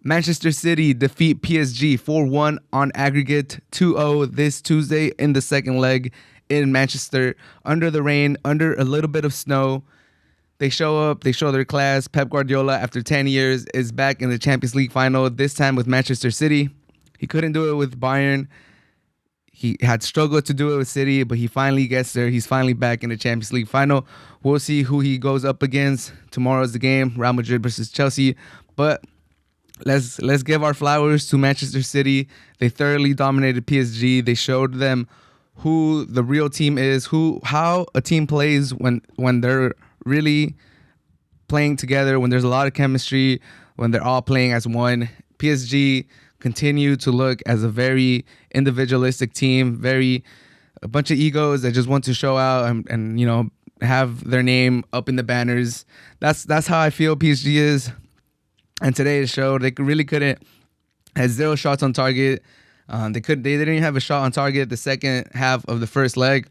Manchester City defeat PSG 4-1 on aggregate 2-0 this Tuesday in the second leg in Manchester. Under the rain, under a little bit of snow. They show up, they show their class. Pep Guardiola, after 10 years, is back in the Champions League final, this time with Manchester City. He couldn't do it with Bayern. He had struggled to do it with City, but he finally gets there. He's finally back in the Champions League final. We'll see who he goes up against. Tomorrow's the game, Real Madrid versus Chelsea. But let's give our flowers to Manchester City. They thoroughly dominated PSG. They showed them who the real team is, how a team plays when they're really playing together, when there's a lot of chemistry, when they're all playing as one. PSG continue to look as a very individualistic team, a bunch of egos that just want to show out and have their name up in the banners. That's how I feel PSG is. And today it showed. They really couldn't. Had 0 shots on target. They didn't even have a shot on target the second half of the first leg.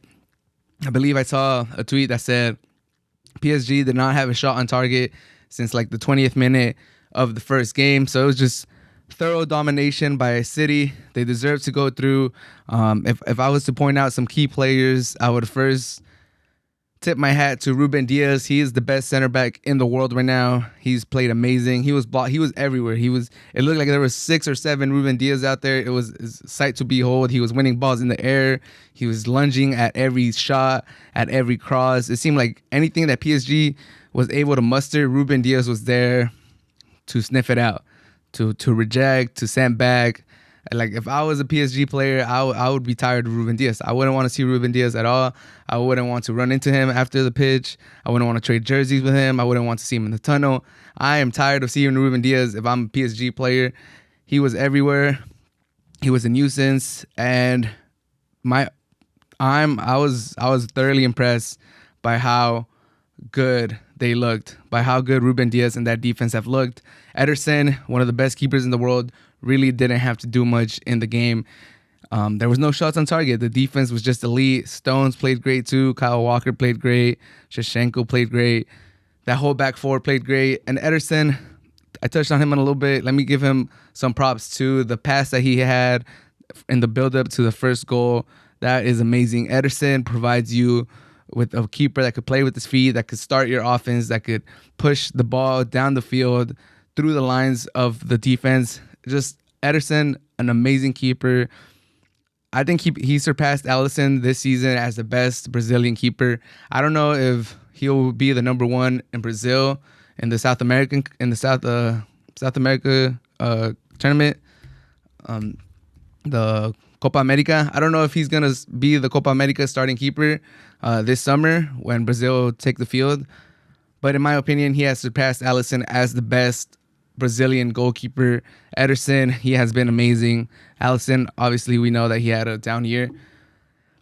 I believe I saw a tweet that said PSG did not have a shot on target since like the 20th minute of the first game. So it was just thorough domination by City. They deserve to go through. If I was to point out some key players, I would first tip my hat to Ruben Diaz. He is the best center back in the world right now. He's played amazing. He was everywhere. It looked like there was 6 or 7 Ruben Diaz out there. It was a sight to behold. He was winning balls in the air. He was lunging at every shot, at every cross. It seemed like anything that PSG was able to muster, Ruben Diaz was there to sniff it out, to reject, to send back. Like, if I was a PSG player, I would be tired of Ruben Diaz. I wouldn't want to see Ruben Diaz at all. I wouldn't want to run into him after the pitch. I wouldn't want to trade jerseys with him. I wouldn't want to see him in the tunnel. I am tired of seeing Ruben Diaz if I'm a PSG player. He was everywhere. He was a nuisance. And I was thoroughly impressed by how good they looked, by how good Ruben Diaz and that defense have looked. Ederson, one of the best keepers in the world, really didn't have to do much in the game. There was no shots on target. The defense was just elite. Stones played great too. Kyle Walker played great. Shevchenko played great. That whole back four played great. And Ederson, I touched on him in a little bit. Let me give him some props too. The pass that he had in the build-up to the first goal, that is amazing. Ederson provides you with a keeper that could play with his feet, that could start your offense, that could push the ball down the field through the lines of the defense. Just Ederson, an amazing keeper. I think he surpassed Alisson this season as the best Brazilian keeper. I don't know if he'll be the number 1 in Brazil in the South America tournament, the Copa America. I don't know if he's gonna be the Copa America starting keeper this summer when Brazil take the field. But in my opinion, he has surpassed Alisson as the best Brazilian goalkeeper. Ederson, he has been amazing. Alisson, obviously, we know that he had a down year.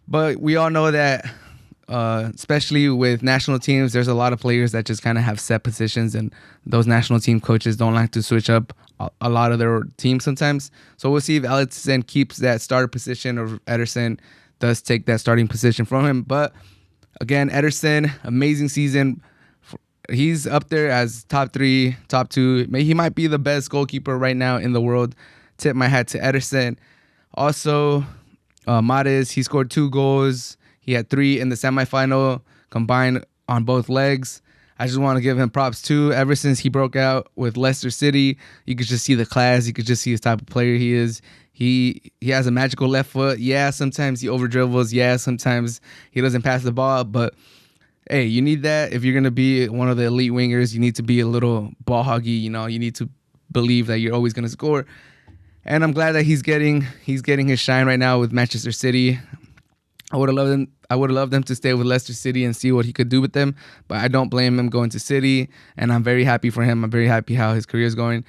But we all know that, especially with national teams, there's a lot of players that just kind of have set positions, and those national team coaches don't like to switch up a lot of their teams sometimes. So we'll see if Alisson keeps that starter position or Ederson does take that starting position from him. But again, Ederson, amazing season. He's up there as top 3, top 2. He might be the best goalkeeper right now in the world. Tip my hat to Ederson. Also, Mahrez, he scored 2 goals. He had 3 in the semifinal combined on both legs. I just want to give him props too. Ever since he broke out with Leicester City, you could just see the class. You could just see his type of player he is. He has a magical left foot. Yeah, sometimes he over dribbles. Yeah, sometimes he doesn't pass the ball. But hey, you need that if you're going to be one of the elite wingers. You need to be a little ball huggy. You need to believe that you're always going to score. And I'm glad that he's getting his shine right now with Manchester City. I would have loved him to stay with Leicester City and see what he could do with them, but I don't blame him going to City, and I'm very happy for him. I'm very happy how his career is going.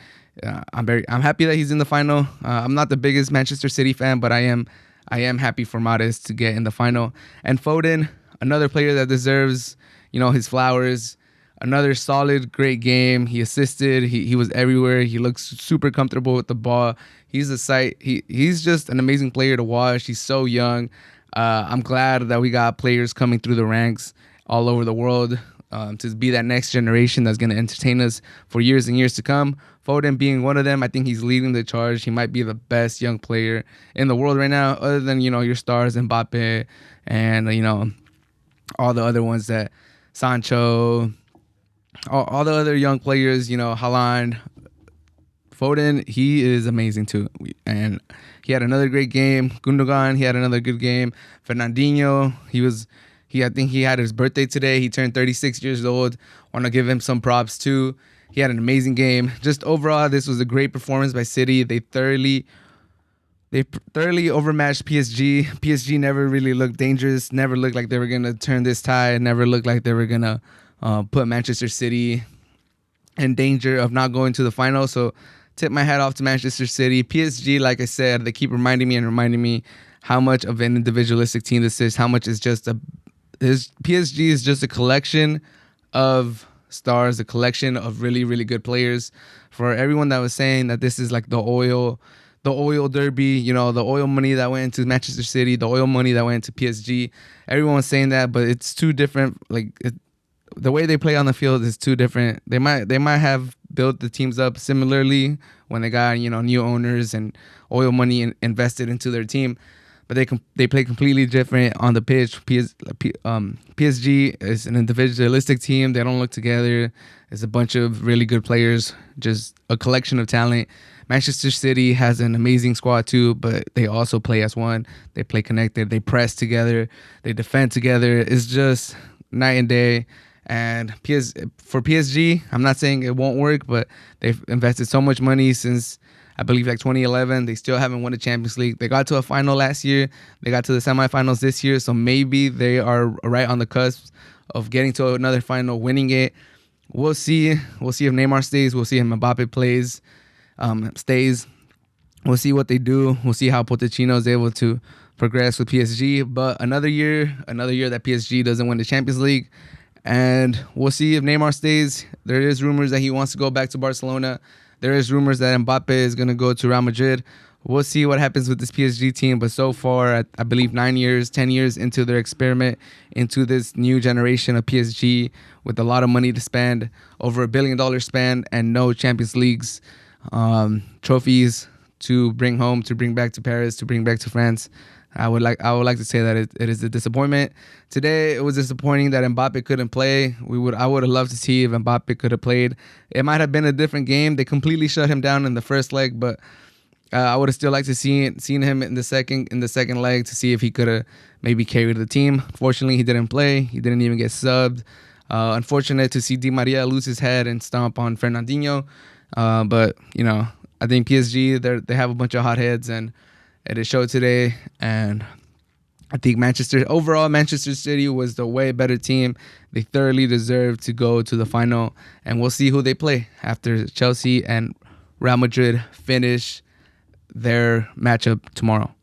I'm happy that he's in the final. I'm not the biggest Manchester City fan, but I am happy for Mahrez to get in the final. And Foden, another player that deserves his flowers. Another solid, great game. He assisted. He was everywhere. He looks super comfortable with the ball. He's a sight. He's just an amazing player to watch. He's so young. I'm glad that we got players coming through the ranks all over the world to be that next generation that's going to entertain us for years and years to come. Foden being one of them. I think he's leading the charge. He might be the best young player in the world right now, other than, your stars, Mbappe, and, all the other ones that Sancho, all the other young players, Haaland. Foden, he is amazing too. And he had another great game. Gundogan, he had another good game. Fernandinho, I think he had his birthday today. He turned 36 years old. Want to give him some props too. He had an amazing game. Just overall, this was a great performance by City. They thoroughly overmatched PSG. PSG never really looked dangerous. Never looked like they were gonna turn this tide. Never looked like they were gonna put Manchester City in danger of not going to the final. So tip my hat off to Manchester City. PSG, like I said, they keep reminding me how much of an individualistic team this is. How much is PSG is just a collection of stars, a collection of really, really good players. For everyone that was saying that this is like the oil derby, the oil money that went into Manchester City, the oil money that went into PSG. Everyone was saying that, but it's two different. The way they play on the field is two different. They might have built the teams up similarly when they got new owners and oil money invested into their team, but they play completely different on the pitch. PSG is an individualistic team. They don't look together. It's a bunch of really good players, just a collection of talent. Manchester City has an amazing squad too, but they also play as one. They play connected. They press together. They defend together. It's just night and day. And for PSG, I'm not saying it won't work, but they've invested so much money since, I believe, 2011. They still haven't won the Champions League. They got to a final last year. They got to the semifinals this year. So maybe they are right on the cusp of getting to another final, winning it. We'll see. We'll see if Neymar stays. We'll see if Mbappe stays. We'll see what they do. We'll see how Pochettino is able to progress with PSG. But another year that PSG doesn't win the Champions League. And we'll see if Neymar stays. There is rumors that he wants to go back to Barcelona. There is rumors that Mbappe is going to go to Real Madrid. We'll see what happens with this PSG team. But so far, I believe 10 years into their experiment, into this new generation of PSG with a lot of money to spend, over $1 billion spend, and no Champions Leagues trophies to bring home, to bring back to Paris, to bring back to France. I would like to say that it is a disappointment. Today, it was disappointing that Mbappe couldn't play. I would have loved to see if Mbappe could have played. It might have been a different game. They completely shut him down in the first leg, but I would have still liked to seen him in the second leg to see if he could have maybe carried the team. Fortunately, he didn't play. He didn't even get subbed. Unfortunate to see Di Maria lose his head and stomp on Fernandinho. But I think PSG, they have a bunch of hotheads, and it showed today. And I think Manchester City was the way better team. They thoroughly deserve to go to the final, and we'll see who they play after Chelsea and Real Madrid finish their matchup tomorrow.